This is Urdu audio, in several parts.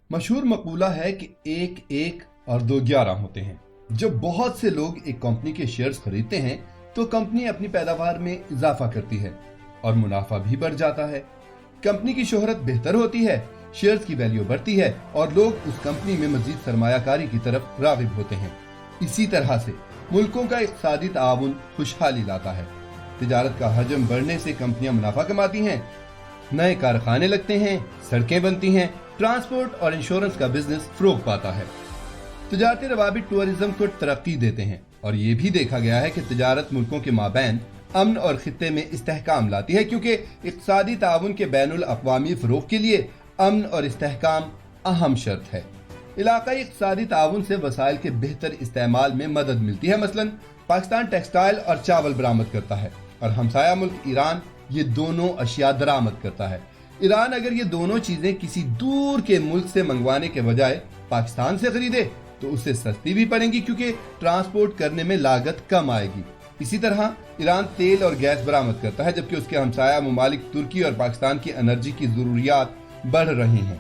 مشہور مقولہ ہے کہ ایک ایک اور دو 11 ہوتے ہیں۔ جب بہت سے لوگ ایک کمپنی کے شیئرز خریدتے ہیں تو کمپنی اپنی پیداوار میں اضافہ کرتی ہے اور منافع بھی بڑھ جاتا ہے۔ کمپنی کی شہرت بہتر ہوتی ہے، شیئرز کی ویلیو بڑھتی ہے اور لوگ اس کمپنی میں مزید سرمایہ کاری کی طرف راغب ہوتے ہیں۔ اسی طرح سے ملکوں کا اقتصادی تعاون خوشحالی لاتا ہے۔ تجارت کا حجم بڑھنے سے کمپنیاں منافع کماتی ہیں، نئے کارخانے لگتے ہیں، سڑکیں بنتی ہیں، ٹرانسپورٹ اور انشورنس کا بزنس فروغ پاتا ہے۔ تجارتی روابط ٹورزم کو ترقی دیتے ہیں اور یہ بھی دیکھا گیا ہے کہ تجارت ملکوں کے مابین امن اور خطے میں استحکام لاتی ہے، کیونکہ اقتصادی تعاون کے بین الاقوامی فروغ کے لیے امن اور استحکام اہم شرط ہے۔ علاقائی اقتصادی تعاون سے وسائل کے بہتر استعمال میں مدد ملتی ہے۔ مثلا پاکستان ٹیکسٹائل اور چاول برآمد کرتا ہے اور ہمسایہ ملک ایران یہ دونوں اشیاء درآمد کرتا ہے۔ ایران اگر یہ دونوں چیزیں کسی دور کے ملک سے منگوانے کے بجائے پاکستان سے خریدے تو اسے سستی بھی پڑیں گی، کیونکہ ٹرانسپورٹ کرنے میں لاگت کم آئے گی۔ اسی طرح ایران تیل اور گیس برآمد کرتا ہے، جبکہ اس کے ہمسایہ ممالک ترکی اور پاکستان کی انرجی کی ضروریات بڑھ رہی ہیں۔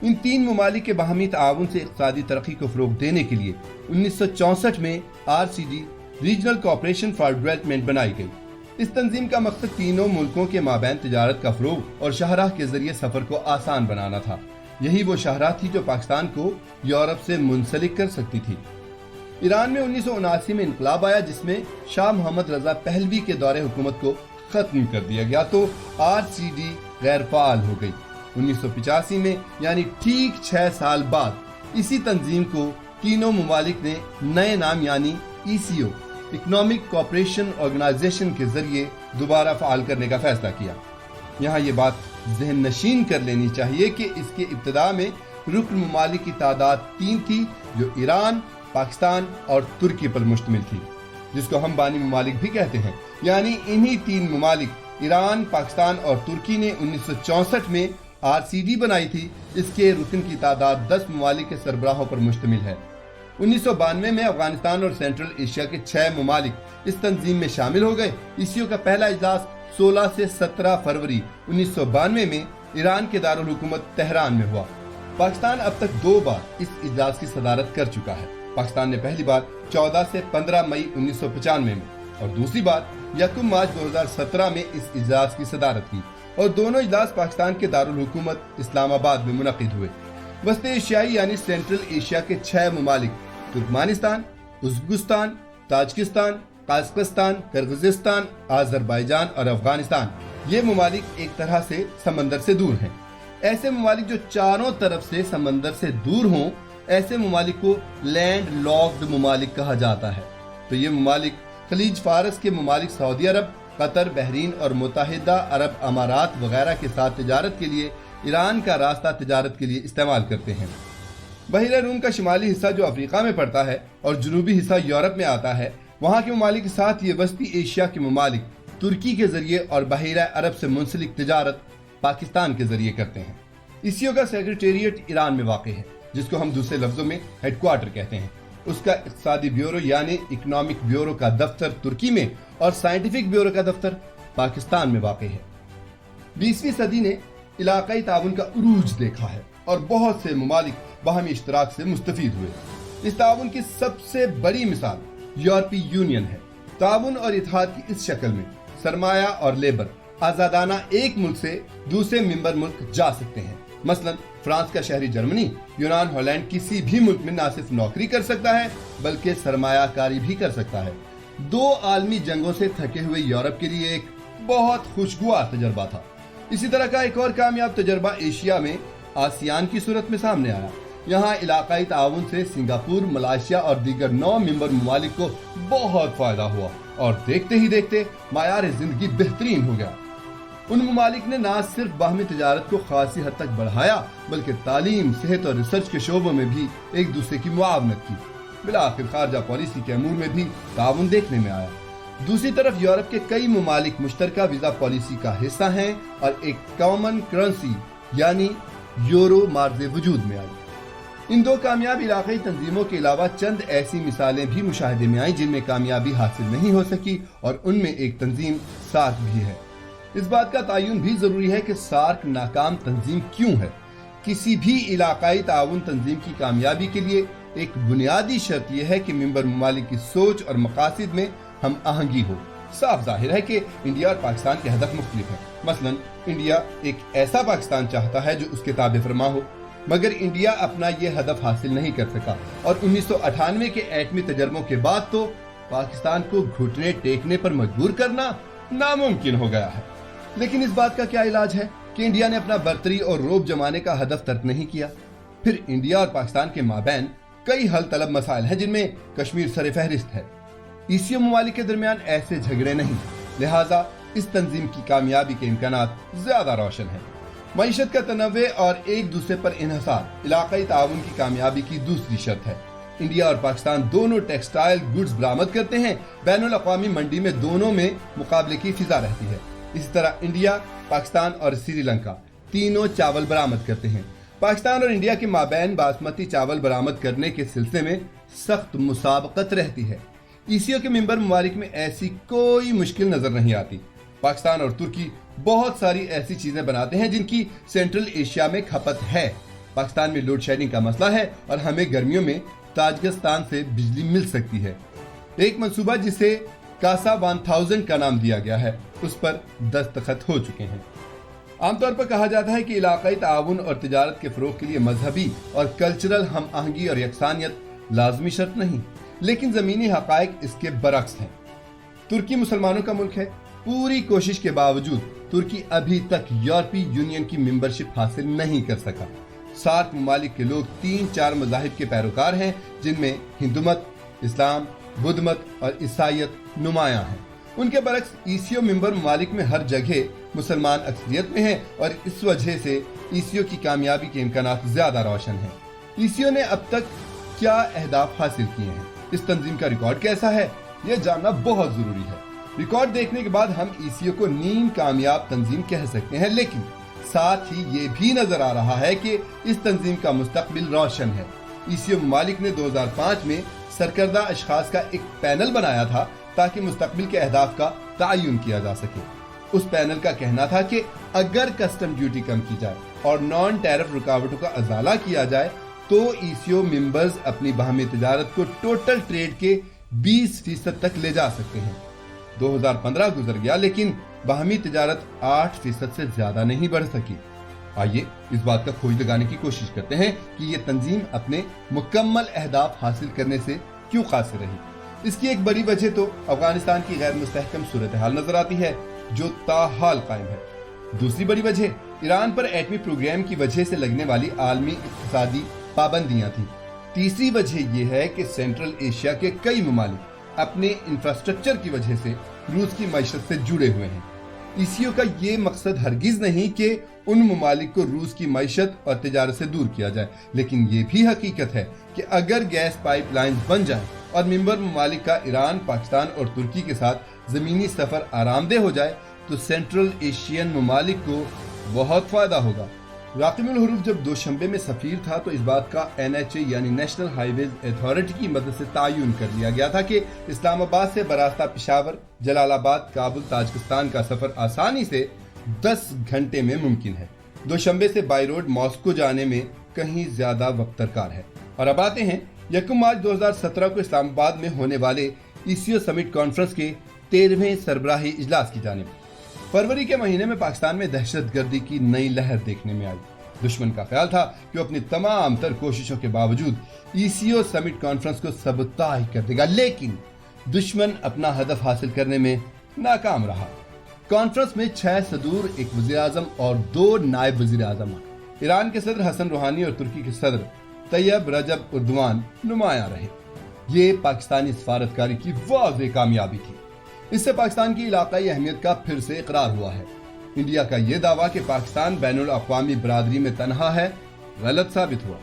ان تین ممالک کے باہمی تعاون سے اقتصادی ترقی کو فروغ دینے کے لیے 1964 میں RCD regional cooperation for development بنائی گئی۔ اس تنظیم کا مقصد تینوں ملکوں کے مابین تجارت کا فروغ اور شاہراہ کے ذریعے سفر کو آسان بنانا تھا۔ یہی وہ شاہراہ تھی جو پاکستان کو یورپ سے منسلک کر سکتی تھی۔ ایران میں 1979 میں انقلاب آیا، جس میں شاہ محمد رضا پہلوی کے دور حکومت کو ختم کر دیا گیا تو RCD غیر فعال ہو گئی۔ 1985 میں یعنی ٹھیک 6 سال بعد اسی تنظیم کو تینوں ممالک نے نئے نام یعنی ECO اکنامک کوآپریشن آرگنائزیشن کے ذریعے دوبارہ فعال کرنے کا فیصلہ کیا۔ یہاں یہ بات ذہن نشین کر لینی چاہیے کہ اس کے ابتدا میں رکن ممالک کی تعداد 3 تھی، جو ایران، پاکستان اور ترکی پر مشتمل تھی، جس کو ہم بانی ممالک بھی کہتے ہیں۔ یعنی انہی 3 ممالک ایران، پاکستان اور ترکی نے 1964 میں RCD بنائی تھی۔ اس کے رکن کی تعداد 10 ممالک کے سربراہوں پر مشتمل ہے۔ 1992 میں افغانستان اور سینٹرل ایشیا کے 6 ممالک اس تنظیم میں شامل ہو گئے۔ ECO کا پہلا اجلاس 16 سے 17 فروری 1992 میں ایران کے دارالحکومت تہران میں ہوا۔ پاکستان اب تک 2 بار اس اجلاس کی صدارت کر چکا ہے۔ پاکستان نے پہلی بار 14 سے 15 مئی 1995 میں اور دوسری بار 1 مارچ 2017 میں اس اجلاس کی صدارت کی، اور دونوں اجلاس پاکستان کے دارالحکومت اسلام آباد میں منعقد ہوئے۔ وسط ایشیائی یعنی سینٹرل ایشیا کے 6 ممالک Turkmenistan, Uzbekistan, Tajikistan, Kazakhstan, Kyrgyzstan, Azerbaijan اور افغانستان، یہ ممالک ایک طرح سے سمندر سے دور ہیں۔ ایسے ممالک جو چاروں طرف سے سمندر سے دور ہوں، ایسے ممالک کو لینڈ لاکڈ ممالک کہا جاتا ہے۔ تو یہ ممالک خلیج فارس کے ممالک سعودی عرب، قطر، بحرین اور متحدہ عرب امارات وغیرہ کے ساتھ تجارت کے لیے ایران کا راستہ تجارت کے لیے استعمال کرتے ہیں۔ بحیرہ روم کا شمالی حصہ جو افریقہ میں پڑتا ہے اور جنوبی حصہ یورپ میں آتا ہے، وہاں کے ممالک کے ساتھ یہ وسطی ایشیا کے ممالک ترکی کے ذریعے اور بحیرہ عرب سے منسلک تجارت پاکستان کے ذریعے کرتے ہیں۔ ECO کا سیکریٹریٹ ایران میں واقع ہے، جس کو ہم دوسرے لفظوں میں ہیڈ کوارٹر کہتے ہیں۔ اس کا اقتصادی بیورو یعنی اکنامک بیورو کا دفتر ترکی میں اور سائنٹیفک بیورو کا دفتر پاکستان میں واقع ہے۔ 20ویں صدی نے علاقائی تعاون کا عروج دیکھا ہے اور بہت سے ممالک باہمی اشتراک سے مستفید ہوئے۔ اس تعاون کی سب سے بڑی مثال یورپی یونین ہے۔ تعاون اور اتحاد کی اس شکل میں سرمایہ اور لیبر آزادانہ ایک ملک سے دوسرے ممبر ملک جا سکتے ہیں۔ مثلا فرانس کا شہری جرمنی، یونان، ہالینڈ کسی بھی ملک میں نہ صرف نوکری کر سکتا ہے بلکہ سرمایہ کاری بھی کر سکتا ہے۔ 2 عالمی جنگوں سے تھکے ہوئے یورپ کے لیے ایک بہت خوشگوار تجربہ تھا۔ اسی طرح کا ایک اور کامیاب تجربہ ایشیا میں آسیان کی صورت میں سامنے آیا۔ یہاں علاقائی تعاون سے سنگاپور، ملائیشیا اور دیگر 9 ممبر ممالک کو بہت فائدہ ہوا اور دیکھتے ہی دیکھتے معیار زندگی بہترین ہو گیا۔ ان ممالک نے نہ صرف باہمی تجارت کو خاصی حد تک بڑھایا بلکہ تعلیم، صحت اور ریسرچ کے شعبوں میں بھی ایک دوسرے کی معاونت کی۔ بالآخر خارجہ پالیسی کے امور میں بھی تعاون دیکھنے میں آیا۔ دوسری طرف یورپ کے کئی ممالک مشترکہ ویزا پالیسی کا حصہ ہیں اور ایک کامن کرنسی یعنی یورو مارز وجود میں آئی۔ ان 2 کامیاب علاقائی تنظیموں کے علاوہ چند ایسی مثالیں بھی مشاہدے میں آئیں جن میں کامیابی حاصل نہیں ہو سکی، اور ان میں ایک تنظیم سارک بھی ہے۔ اس بات کا تعین بھی ضروری ہے کہ سارک ناکام تنظیم کیوں ہے۔ کسی بھی علاقائی تعاون تنظیم کی کامیابی کے لیے ایک بنیادی شرط یہ ہے کہ ممبر ممالک کی سوچ اور مقاصد میں ہم آہنگی ہو۔ صاف ظاہر ہے کہ انڈیا اور پاکستان کے ہدف مختلف ہیں۔ مثلا انڈیا ایک ایسا پاکستان چاہتا ہے جو اس کے تابع فرما ہو، مگر انڈیا اپنا یہ ہدف حاصل نہیں کر سکا اور 1998 کے ایٹمی تجربوں کے بعد تو پاکستان کو گھٹنے ٹیکنے پر مجبور کرنا ناممکن ہو گیا ہے۔ لیکن اس بات کا کیا علاج ہے کہ انڈیا نے اپنا برتری اور روب جمانے کا ہدف ترک نہیں کیا؟ پھر انڈیا اور پاکستان کے مابین کئی حل طلب مسائل ہیں جن میں کشمیر سر فہرست ہے۔ ایسیو ممالک کے درمیان ایسے جھگڑے نہیں، لہٰذا اس تنظیم کی کامیابی کے امکانات زیادہ روشن ہیں۔ معیشت کا تنوع اور ایک دوسرے پر انحصار علاقائی تعاون کی کامیابی کی دوسری شرط ہے۔ انڈیا اور پاکستان دونوں ٹیکسٹائل گڈز برآمد کرتے ہیں، بین الاقوامی منڈی میں دونوں میں مقابلے کی فضا رہتی ہے۔ اسی طرح انڈیا، پاکستان اور سری لنکا تینوں چاول برآمد کرتے ہیں۔ پاکستان اور انڈیا کے مابین باسمتی چاول برآمد کرنے کے سلسلے میں سخت مسابقت رہتی ہے۔ ایسیو کے ممبر ممالک میں ایسی کوئی مشکل نظر نہیں آتی۔ پاکستان اور ترکی بہت ساری ایسی چیزیں بناتے ہیں جن کی سینٹرل ایشیا میں کھپت ہے۔ پاکستان میں لوڈ شیڈنگ کا مسئلہ ہے اور ہمیں گرمیوں میں تاجکستان سے بجلی مل سکتی ہے۔ ایک منصوبہ جسے کاسا 1000 کا نام دیا گیا ہے، اس پر دستخط ہو چکے ہیں۔ عام طور پر کہا جاتا ہے کہ علاقائی تعاون اور تجارت کے فروغ کے لیے مذہبی اور کلچرل ہم آہنگی اور یکسانیت لازمی شرط نہیں، لیکن زمینی حقائق اس کے برعکس ہیں۔ ترکی مسلمانوں کا ملک ہے، پوری کوشش کے باوجود ترکی ابھی تک یورپی یونین کی ممبرشپ حاصل نہیں کر سکا۔ 7 ممالک کے لوگ 3-4 مذاہب کے پیروکار ہیں، جن میں ہندو مت، اسلام، بدھ مت اور عیسائیت نمایاں ہیں۔ ان کے برعکس ایسیو ممبر ممالک میں ہر جگہ مسلمان اکثریت میں ہیں اور اس وجہ سے ایسیو کی کامیابی کے امکانات زیادہ روشن ہیں۔ ایسیو نے اب تک کیا اہداف حاصل کیے ہیں، اس تنظیم کا ریکارڈ کیسا ہے، یہ جاننا بہت ضروری ہے۔ ریکارڈ دیکھنے کے بعد ہم ایسیو کو نیم کامیاب تنظیم کہہ سکتے ہیں، لیکن ساتھ ہی یہ بھی نظر آ رہا ہے کہ اس تنظیم کا مستقبل روشن ہے۔ ایسیو ممالک نے 2005 میں سرکردہ اشخاص کا ایک پینل بنایا تھا تاکہ مستقبل کے اہداف کا تعین کیا جا سکے۔ اس پینل کا کہنا تھا کہ اگر کسٹم ڈیوٹی کم کی جائے اور نان ٹیرف رکاوٹوں کا ازالہ کیا جائے تو ایسیو ممبرز اپنی باہمی تجارت کو ٹوٹل ٹریڈ کے 20% تک لے جا سکتے ہیں۔ 2015 گزر گیا لیکن باہمی تجارت 8% سے زیادہ نہیں بڑھ سکی۔ آئیے اس بات کا کھوج لگانے کی کوشش کرتے ہیں کہ یہ تنظیم اپنے مکمل اہداف حاصل کرنے سے کیوں قاصر رہی۔ اس کی ایک بڑی وجہ تو افغانستان کی غیر مستحکم صورتحال نظر آتی ہے جو تاحال قائم ہے۔ دوسری بڑی وجہ ایران پر ایٹمی پروگرام کی وجہ سے لگنے والی عالمی اقتصادی پابندیاں تھیں۔ تیسری وجہ یہ ہے کہ سینٹرل ایشیا کے کئی ممالک اپنے انفراسٹرکچر کی وجہ سے روس کی معیشت سے جڑے ہوئے ہیں۔ ایسیو کا یہ مقصد ہرگز نہیں کہ ان ممالک کو روس کی معیشت اور تجارت سے دور کیا جائے، لیکن یہ بھی حقیقت ہے کہ اگر گیس پائپ لائنز بن جائیں اور ممبر ممالک کا ایران، پاکستان اور ترکی کے ساتھ زمینی سفر آرام دہ ہو جائے تو سینٹرل ایشین ممالک کو بہت فائدہ ہوگا۔ راقم الحروف جب دوشنبے میں سفیر تھا تو اس بات کا NHA یعنی نیشنل ہائی ویز اتھارٹی کی مدد سے تعین کر لیا گیا تھا کہ اسلام آباد سے براستہ پشاور، جلال آباد، کابل، تاجکستان کا سفر آسانی سے 10 گھنٹے میں ممکن ہے۔ دوشنبے سے بائی روڈ ماسکو جانے میں کہیں زیادہ وقت درکار ہے۔ اور اب آتے ہیں 1 مارچ 2017 کو اسلام آباد میں ہونے والے ایسیو سمٹ کانفرنس کے 13ویں سربراہی اجلاس کی جانب۔ فروری کے مہینے میں پاکستان میں دہشت گردی کی نئی لہر دیکھنے میں آئی۔ دشمن کا خیال تھا کہ وہ اپنی تمام تر کوششوں کے باوجود ایسیو سمٹ کانفرنس کو سبوتاژ کر دے گا، لیکن دشمن اپنا ہدف حاصل کرنے میں ناکام رہا۔ کانفرنس میں 6 صدور، ایک وزیر اعظم اور 2 نائب وزیر اعظم، ایران کے صدر حسن روحانی اور ترکی کے صدر طیب رجب اردوان نمایاں رہے۔ یہ پاکستانی سفارتکاری کی واضح کامیابی تھی۔ اس سے پاکستان کی علاقائی اہمیت کا پھر سے اقرار ہوا ہے۔ انڈیا کا یہ دعویٰ کہ پاکستان بین الاقوامی برادری میں تنہا ہے غلط ثابت ہوا۔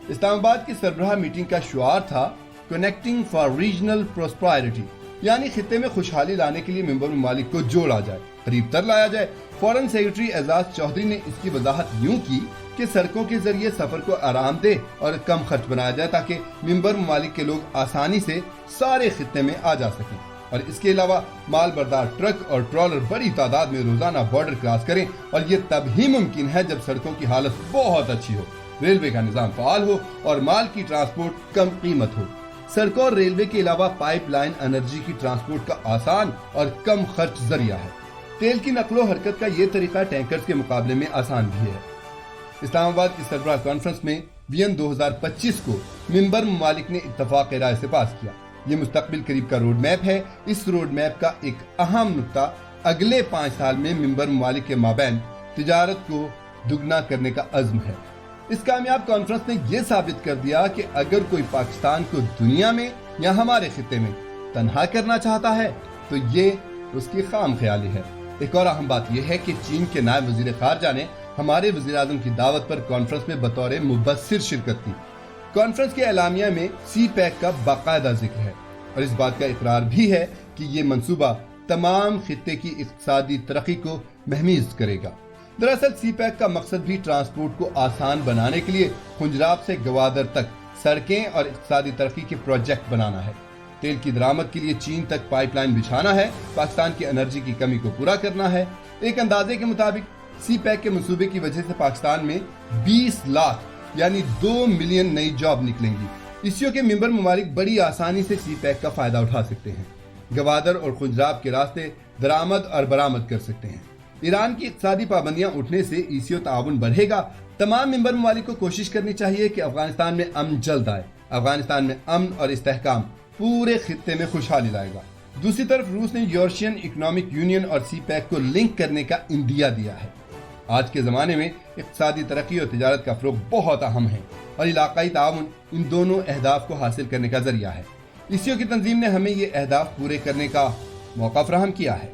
اسلام آباد کی سربراہ میٹنگ کا شعار تھا کنیکٹنگ فار ریجنل پراسپیرٹی، یعنی خطے میں خوشحالی لانے کے لیے ممبر ممالک کو جوڑا جائے، قریب تر لایا جائے۔ فورن سیکرٹری اعزاز چودھری نے اس کی وضاحت یوں کی کہ سڑکوں کے ذریعے سفر کو آرام دہ اور کم خرچ بنایا جائے تاکہ ممبر ممالک کے لوگ آسانی سے سارے خطے میں آ جا سکیں۔ اور اس کے علاوہ مال بردار ٹرک اور ٹرالر بڑی تعداد میں روزانہ بارڈر کراس کریں، اور یہ تب ہی ممکن ہے جب سڑکوں کی حالت بہت اچھی ہو، ریلوے کا نظام فعال ہو اور مال کی ٹرانسپورٹ کم قیمت ہو۔ سڑکوں اور ریلوے کے علاوہ پائپ لائن انرجی کی ٹرانسپورٹ کا آسان اور کم خرچ ذریعہ ہے۔ تیل کی نقل و حرکت کا یہ طریقہ ٹینکرز کے مقابلے میں آسان بھی ہے۔ اسلام آباد کی سربراہ کانفرنس میں وین 2025 کو ممبر ممالک نے اتفاق رائے سے پاس کیا۔ یہ مستقبل قریب کا روڈ میپ ہے۔ اس روڈ میپ کا ایک اہم نقطہ اگلے 5 سال میں ممبر ممالک کے مابین تجارت کو دگنا کرنے کا عزم ہے۔ اس کامیاب کانفرنس نے یہ ثابت کر دیا کہ اگر کوئی پاکستان کو دنیا میں یا ہمارے خطے میں تنہا کرنا چاہتا ہے تو یہ اس کی خام خیالی ہے۔ ایک اور اہم بات یہ ہے کہ چین کے نائب وزیر خارجہ نے ہمارے وزیر اعظم کی دعوت پر کانفرنس میں بطور مبصر شرکت کی۔ کانفرنس کے اعلامیہ میں سی پیک کا باقاعدہ ذکر ہے اور اس بات کا اقرار بھی ہے کہ یہ منصوبہ تمام خطے کی اقتصادی ترقی کو مہمیز کرے گا۔ دراصل سی پیک کا مقصد بھی ٹرانسپورٹ کو آسان بنانے کے لیے خنجراب سے گوادر تک سڑکیں اور اقتصادی ترقی کے پروجیکٹ بنانا ہے۔ تیل کی درآمد کے لیے چین تک پائپ لائن بچھانا ہے، پاکستان کی انرجی کی کمی کو پورا کرنا ہے۔ ایک اندازے کے مطابق سی پیک کے منصوبے کی وجہ سے پاکستان میں 20 لاکھ یعنی 2 ملین نئی جاب نکلیں گی۔ ایسیو کے ممبر ممالک بڑی آسانی سے سی پیک کا فائدہ اٹھا سکتے ہیں، گوادر اور خنجراب کے راستے درآمد اور برآمد کر سکتے ہیں۔ ایران کی اقتصادی پابندیاں اٹھنے سے ایسیو تعاون بڑھے گا۔ تمام ممبر ممالک کو کوشش کرنی چاہیے کہ افغانستان میں امن جلد آئے۔ افغانستان میں امن اور استحکام پورے خطے میں خوشحالی لائے گا۔ دوسری طرف روس نے یورشین اکنامک یونین اور سی پیک کو لنک کرنے کا عندیہ دیا ہے۔ آج کے زمانے میں اقتصادی ترقی اور تجارت کا فروغ بہت اہم ہے اور علاقائی تعاون ان دونوں اہداف کو حاصل کرنے کا ذریعہ ہے۔ ایسیو کی تنظیم نے ہمیں یہ اہداف پورے کرنے کا موقع فراہم کیا ہے۔